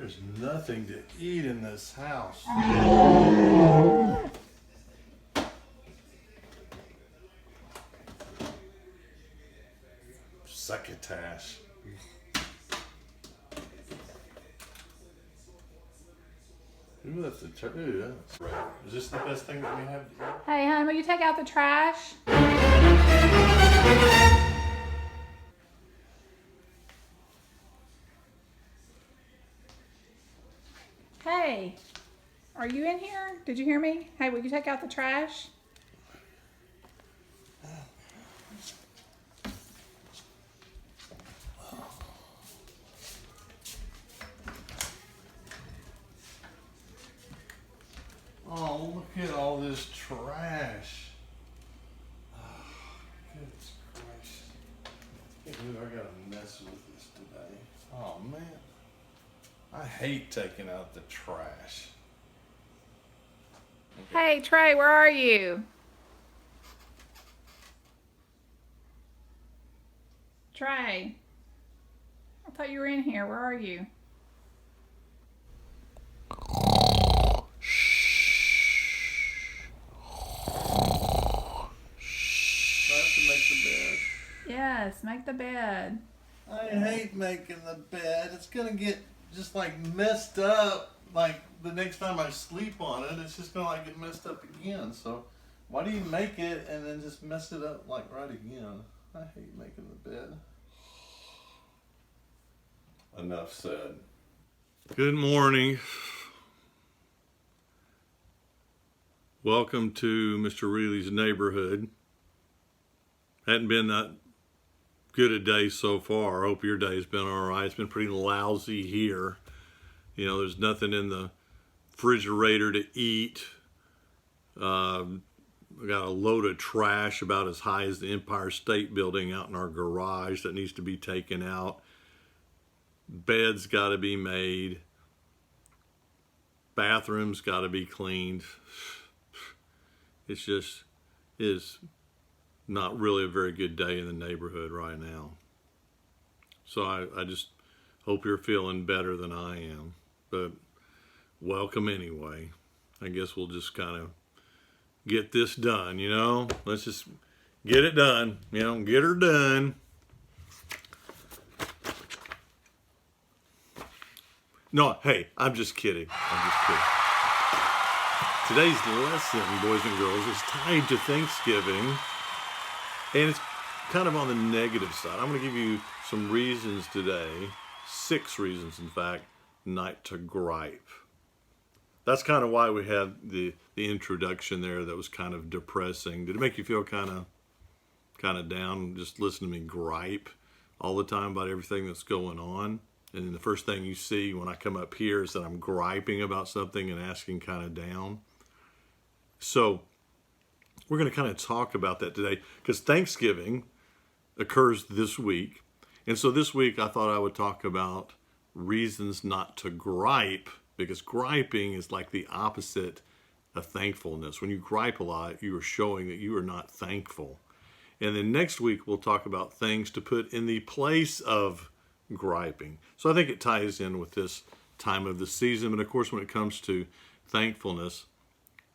There's nothing to eat in this house. Succotash. Ooh, that's a turd. Is this the best thing that we have to eat? Hey, hon, will you take out the trash? Hey, are you in here? Did you hear me? Hey, will you take out the trash? Oh, look at all this trash. Oh, goodness Christ. Can't believe I gotta mess with this today. Oh, man. I hate taking out the trash. Hey, Trey, where are you? Trey, I thought you were in here. Where are you? Yes, make the bed. I hate making the bed. It's gonna get just like messed up. Like the next time I sleep on it, it's just gonna like get messed up again. So why do you make it and then just mess it up like right again? I hate making the bed. Enough said. Good morning. Welcome to Mr.Reely's neighborhood. Hadn't been that good a day so far. I hope your day's been all right. It's been pretty lousy here. You know, there's nothing in the refrigerator to eat. We got a load of trash about as high as the Empire State Building out in our garage that needs to be taken out. Bed's got to be made. Bathrooms got to be cleaned. It's just is not really a very good day in the neighborhood right now. So I just hope you're feeling better than I am. But welcome anyway. I guess we'll just kind of get this done, you know? Let's just get it done, you know, get her done. No, hey, I'm just kidding. Today's lesson, boys and girls, is tied to Thanksgiving. And it's kind of on the negative side. I'm going to give you some reasons today, 6 reasons, in fact, not to gripe. That's kind of why we had the introduction there that was kind of depressing. Did it make you feel kind of down, just listen to me gripe all the time about everything that's going on? And then the first thing you see when I come up here is that I'm griping about something and asking kind of down. So we're going to kind of talk about that today because Thanksgiving occurs this week. And so this week I thought I would talk about reasons not to gripe, because griping is like the opposite of thankfulness. When you gripe a lot, you are showing that you are not thankful. And then next week we'll talk about things to put in the place of griping. So I think it ties in with this time of the season. But of course, when it comes to thankfulness,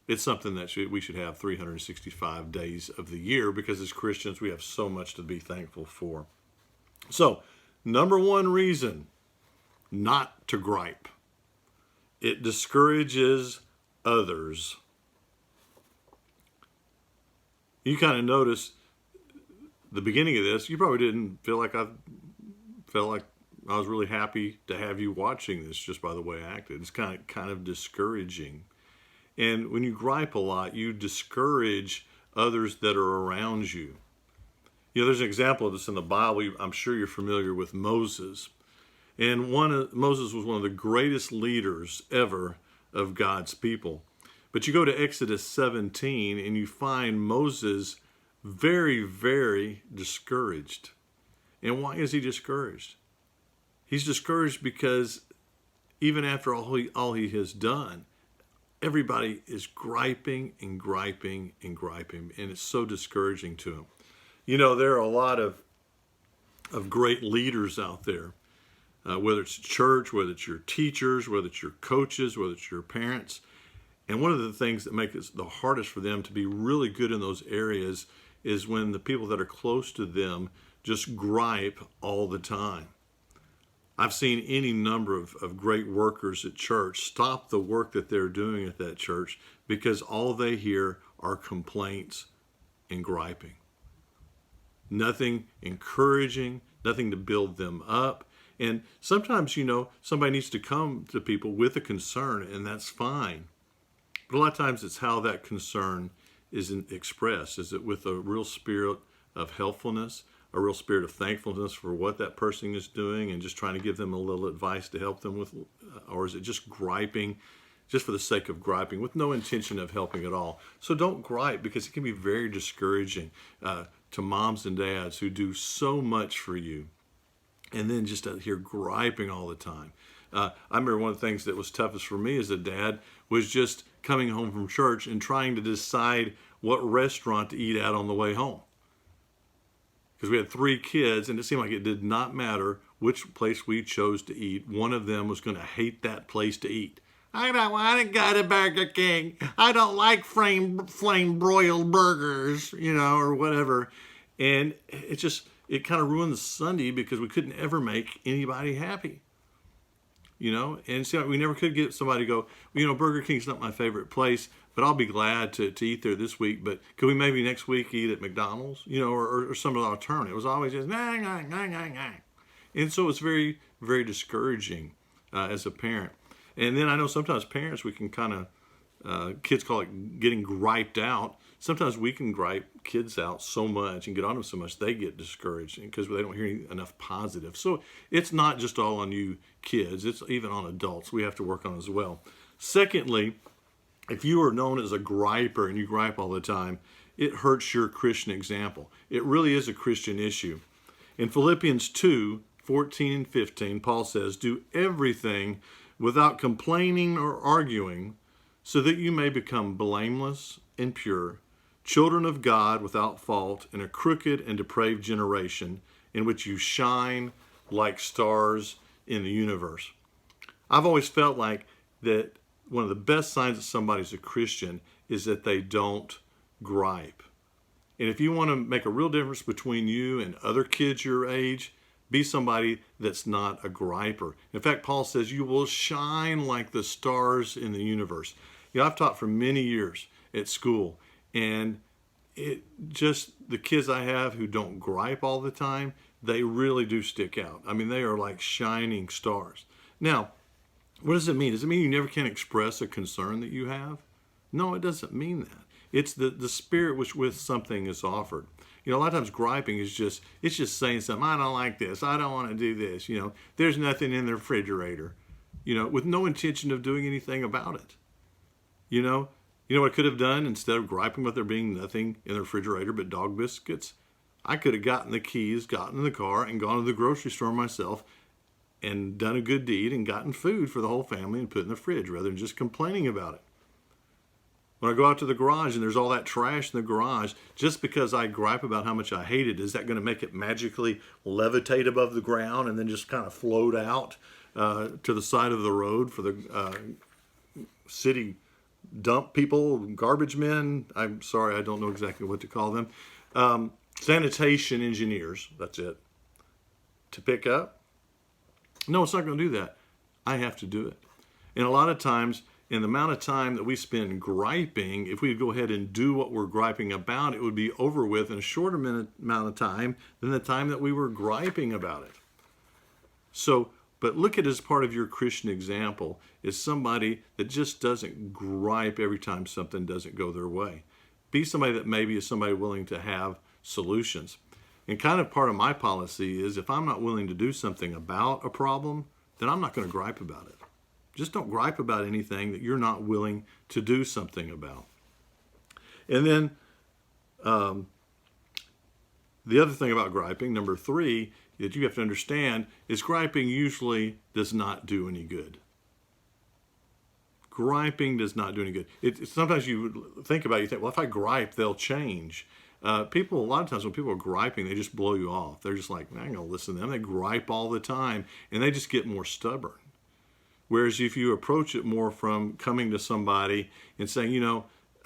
it's something that we should have 365 days of the year, because as Christians, we have so much to be thankful for. So, number 1 reason not to gripe. It discourages others. You kind of notice the beginning of this, you probably didn't feel like I was really happy to have you watching this just by the way I acted. It's kind of discouraging. And when you gripe a lot, you discourage others that are around you. You know, there's an example of this in the Bible. I'm sure you're familiar with Moses. And Moses was one of the greatest leaders ever of God's people. But you go to Exodus 17 and you find Moses very, very discouraged. And why is he discouraged? He's discouraged because even after all he has done, everybody is griping and griping and griping, and it's so discouraging to him. You know, there are a lot of great leaders out there whether it's church, whether it's your teachers, whether it's your coaches, whether it's your parents. And one of the things that make it the hardest for them to be really good in those areas is when the people that are close to them just gripe all the time. I've seen any number of great workers at church stop the work that they're doing at that church because all they hear are complaints and griping. Nothing encouraging, nothing to build them up. And sometimes, somebody needs to come to people with a concern, and that's fine. But a lot of times it's how that concern is expressed. Is it with a real spirit of helpfulness, a real spirit of thankfulness for what that person is doing and just trying to give them a little advice to help them with, or is it just griping, just for the sake of griping with no intention of helping at all? So don't gripe, because it can be very discouraging to moms and dads who do so much for you and then just hear griping all the time. I remember one of the things that was toughest for me as a dad was just coming home from church and trying to decide what restaurant to eat at on the way home. Because we had 3 kids, and it seemed like it did not matter which place we chose to eat. One of them was going to hate that place to eat. I don't want to go to Burger King. I don't like flame broiled burgers, or whatever. And it kind of ruined the Sunday because we couldn't ever make anybody happy. And so we never could get somebody to go, Burger King's not my favorite place, but I'll be glad to eat there this week. But could we maybe next week eat at McDonald's, or some alternative? It was always just, nah. And so it's very, very discouraging as a parent. And then I know sometimes parents, we can kind of, kids call it getting griped out. Sometimes we can gripe kids out so much and get on them so much they get discouraged because they don't hear enough positive. So it's not just all on you kids, it's even on adults we have to work on as well. Secondly, if you are known as a griper and you gripe all the time, it hurts your Christian example. It really is a Christian issue. In Philippians 2:14 and 15, Paul says, "Do everything without complaining or arguing, so that you may become blameless and pure, children of God without fault in a crooked and depraved generation, in which you shine like stars in the universe." I've always felt like that one of the best signs that somebody's a Christian is that they don't gripe. And if you want to make a real difference between you and other kids your age, be somebody that's not a griper. In fact, Paul says you will shine like the stars in the universe. I've taught for many years at school, and the kids I have who don't gripe all the time, they really do stick out. I mean, they are like shining stars. Now, what does it mean? Does it mean you never can express a concern that you have? No, it doesn't mean that. It's the spirit which with something is offered. A lot of times griping is just saying something. I don't like this. I don't want to do this. There's nothing in the refrigerator, with no intention of doing anything about it. You know what I could have done instead of griping about there being nothing in the refrigerator but dog biscuits? I could have gotten the keys, gotten in the car, and gone to the grocery store myself and done a good deed and gotten food for the whole family and put in the fridge rather than just complaining about it. When I go out to the garage and there's all that trash in the garage, just because I gripe about how much I hate it, is that going to make it magically levitate above the ground and then just kind of float out to the side of the road for the city dump people, garbage men? I'm sorry, I don't know exactly what to call them. Sanitation engineers, that's it. To pick up? No, it's not going to do that. I have to do it. And a lot of times, in the amount of time that we spend griping, if we go ahead and do what we're griping about, it would be over with in a shorter amount of time than the time that we were griping about it. So, but look at it as part of your Christian example is somebody that just doesn't gripe every time something doesn't go their way. Be somebody that maybe is somebody willing to have solutions. And kind of part of my policy is if I'm not willing to do something about a problem, then I'm not going to gripe about it. Just don't gripe about anything that you're not willing to do something about. And then the other thing about griping, number 3, that you have to understand is griping usually does not do any good. Griping does not do any good. Sometimes you think about it, you think, well, if I gripe, they'll change. People, a lot of times when people are griping, they just blow you off. They're just like, I ain't going to listen to them. They gripe all the time, and they just get more stubborn. Whereas if you approach it more from coming to somebody and saying,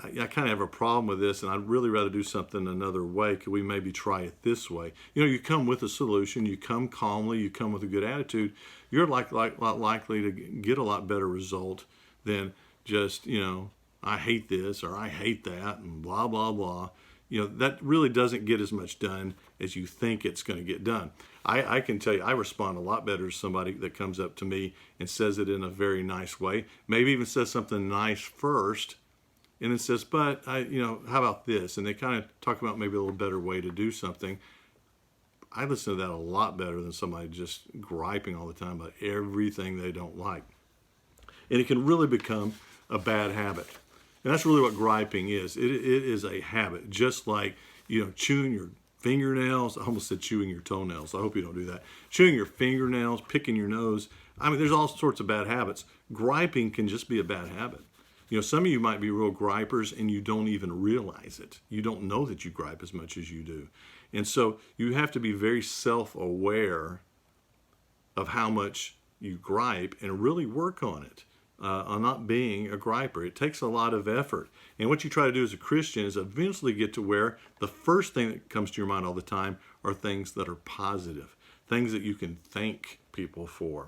I kind of have a problem with this, and I'd really rather do something another way. Could we maybe try it this way? You come with a solution. You come calmly. You come with a good attitude. You're lot likely to get a lot better result than just, I hate this or I hate that and blah, blah, blah. That really doesn't get as much done as you think it's going to get done. I can tell you, I respond a lot better to somebody that comes up to me and says it in a very nice way. Maybe even says something nice first, and then says, but how about this? And they kind of talk about maybe a little better way to do something. I listen to that a lot better than somebody just griping all the time about everything they don't like. And it can really become a bad habit. And that's really what griping is. It is a habit, just like, chewing your fingernails. I almost said chewing your toenails. I hope you don't do that. Chewing your fingernails, picking your nose. There's all sorts of bad habits. Griping can just be a bad habit. Some of you might be real gripers and you don't even realize it. You don't know that you gripe as much as you do. And so you have to be very self-aware of how much you gripe and really work on it. On not being a griper. It takes a lot of effort. And what you try to do as a Christian is eventually get to where the first thing that comes to your mind all the time are things that are positive, things that you can thank people for.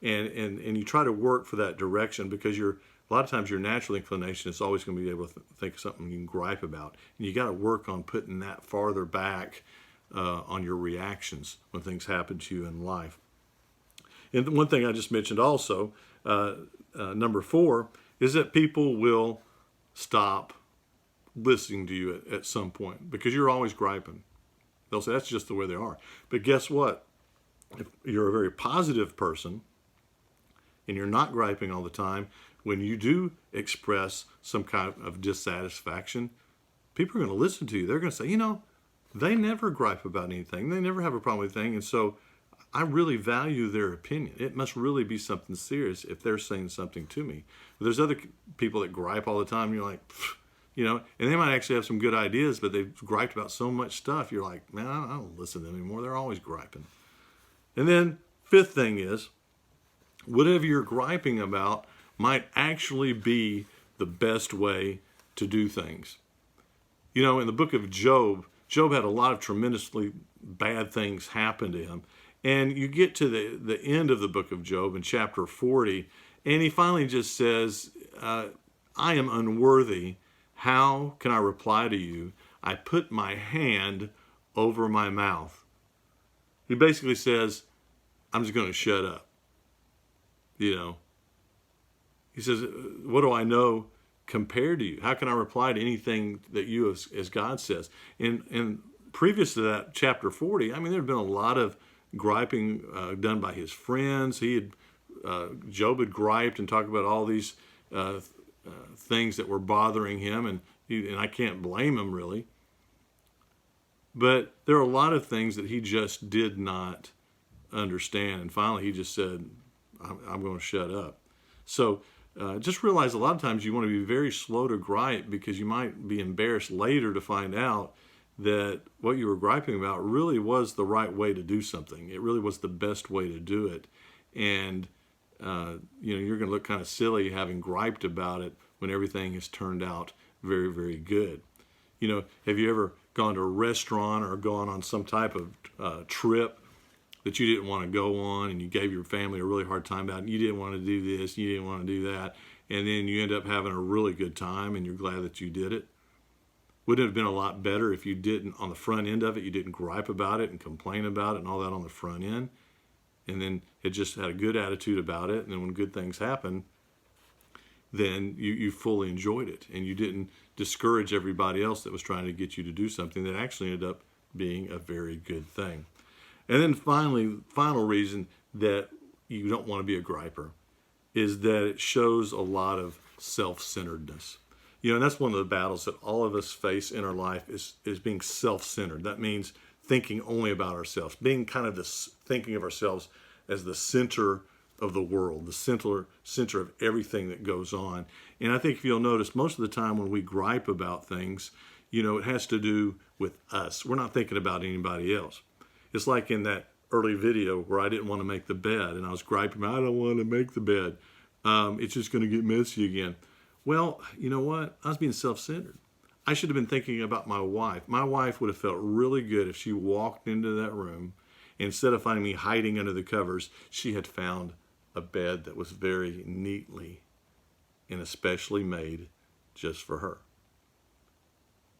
And you try to work for that direction because a lot of times your natural inclination is always going to be able to think of something you can gripe about. And you got to work on putting that farther back on your reactions when things happen to you in life. And one thing I just mentioned also, number 4, is that people will stop listening to you at some point because you're always griping. They'll say that's just the way they are. But guess what? If you're a very positive person and you're not griping all the time, when you do express some kind of dissatisfaction, people are going to listen to you. They're going to say, they never gripe about anything. They never have a problem with anything. And so I really value their opinion. It must really be something serious if they're saying something to me. But there's other people that gripe all the time. And you're like, and they might actually have some good ideas, but they've griped about so much stuff. You're like, man, I don't listen to them anymore. They're always griping. And then 5th thing is, whatever you're griping about might actually be the best way to do things. In the book of Job had a lot of tremendously bad things happen to him. And you get to the end of the book of Job in chapter 40, and he finally just says, I am unworthy. How can I reply to you? I put my hand over my mouth. He basically says, I'm just going to shut up. He says, what do I know compared to you? How can I reply to anything that you, as God says? And previous to that, chapter 40, there had been a lot of griping done by his friends. Job had griped and talked about all these things that were bothering him, and I can't blame him really. But there are a lot of things that he just did not understand, and finally he just said, I'm going to shut up. So just realize a lot of times you want to be very slow to gripe because you might be embarrassed later to find out that what you were griping about really was the right way to do something. It really was the best way to do it. And, you're going to look kind of silly having griped about it when everything has turned out very, very good. Have you ever gone to a restaurant or gone on some type of trip that you didn't want to go on and you gave your family a really hard time about it? You didn't want to do this, you didn't want to do that, and then you end up having a really good time and you're glad that you did it? Wouldn't it have been a lot better if you didn't, on the front end of it, you didn't gripe about it and complain about it and all that on the front end, and then it just had a good attitude about it, and then when good things happen, then you fully enjoyed it, and you didn't discourage everybody else that was trying to get you to do something that actually ended up being a very good thing. And then final reason that you don't want to be a griper is that it shows a lot of self-centeredness. And that's one of the battles that all of us face in our life is being self-centered. That means thinking only about ourselves, being kind of thinking of ourselves as the center of the world, the center of everything that goes on. And I think if you'll notice, most of the time when we gripe about things, it has to do with us. We're not thinking about anybody else. It's like in that early video where I didn't want to make the bed and I was griping, I don't want to make the bed. It's just going to get messy again. Well, you know what? I was being self-centered. I should have been thinking about my wife. My wife would have felt really good if she walked into that room. Instead of finding me hiding under the covers, she had found a bed that was very neatly and especially made just for her.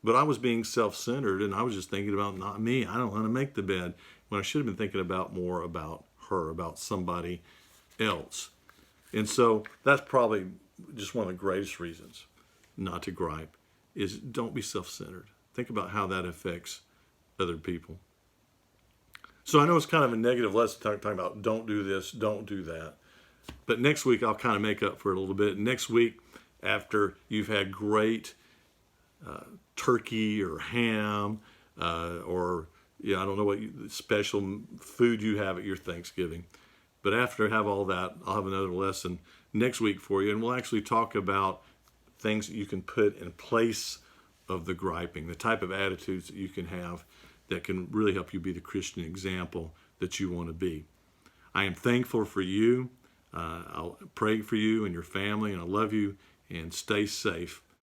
But I was being self-centered and I was just thinking about not me. I don't want to make the bed, when I should have been thinking about more about her, about somebody else. And so that's probably just one of the greatest reasons not to gripe, is don't be self-centered. Think about how that affects other people. So I know it's kind of a negative lesson talking about don't do this, don't do that. But next week I'll kind of make up for it a little bit. Next week, after you've had great turkey or ham or I don't know what special food you have at your Thanksgiving. But after I have all that, I'll have another lesson next week for you. And we'll actually talk about things that you can put in place of the griping, the type of attitudes that you can have that can really help you be the Christian example that you want to be. I am thankful for you. I'll pray for you and your family, and I love you, and stay safe.